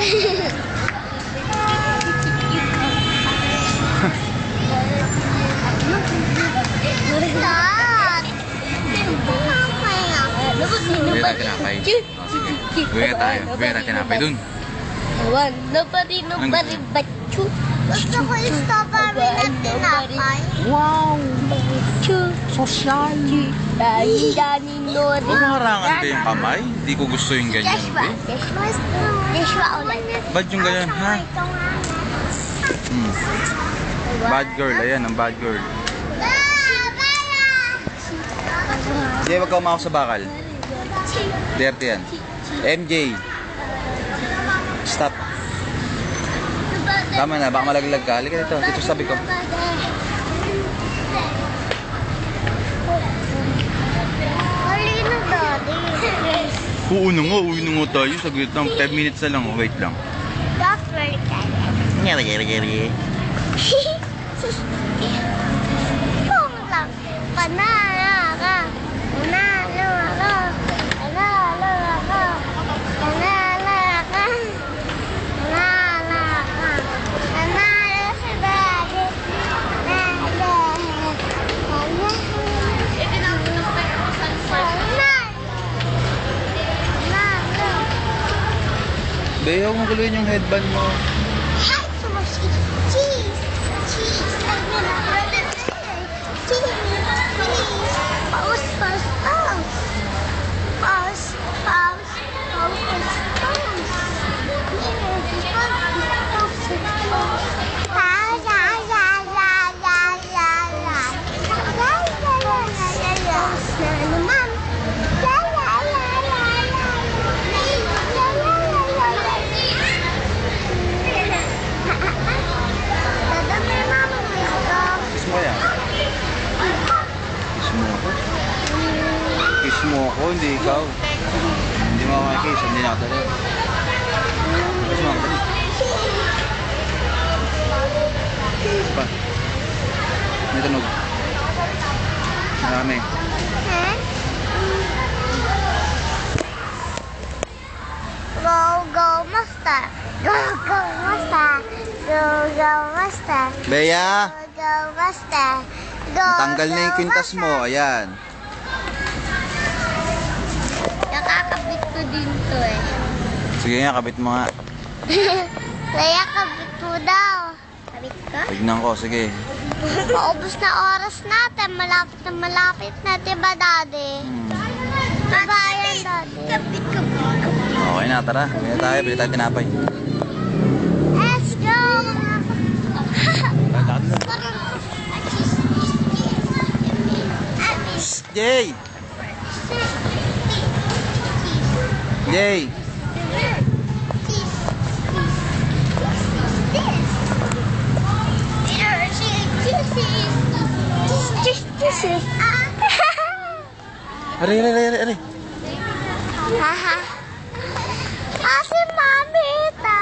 Bili tayo tinapay. Sige. Bili tayo. Bili tayo tinapay dun. Bachu. Gusto ko yung strawberry na tinapay. Wow! Social! Huwag mo harangan ba yung kamay? Hindi ko gusto yung ganyan. Dishwa ulit. Bad yung ganyan, ha? Bad girl, ayan ang bad girl. Sige, wag ka umakot sa bakal. Dirty yan. MJ. Stop. Tama na, baka malaglag ka. Halika dito, dito sabi ko. Halina, Daddy. Oo na nga, uwi na nga tayo. Saglit lang, 5 minutes na lang. Wait lang. That's very kind. Kung lang, panalo ako. Panalo ako. Panalo ako. Panalo ako. Panalo ako. Panalo si Daddy. Panalo. Panalo. Be, huwag mo guluhin yung headband mo. Kiss mo ako, hindi ikaw. Hindi mo ako kiss, hindi na ako dali. Kiss mo ako dali. Kiss pa. May tunog. Marami. Go, go, master. Go, go, master. Go, go, master. Bea! Go, go, master. Go, Tanggal na yung kwintas mo, ayan. Nakakabit ko din to eh. Sige nga, kabit mo nga. Kaya kabit mo daw. Kabit ko? Tignan ko, sige. Maubos na oras natin. Malapit na, diba, Daddy? Diba yan, Daddy? Kabit ko. Okay na, tara. Bili tayo tinapay. Let's go! Jay! Jay! Ari. Haha. Si Mami ito.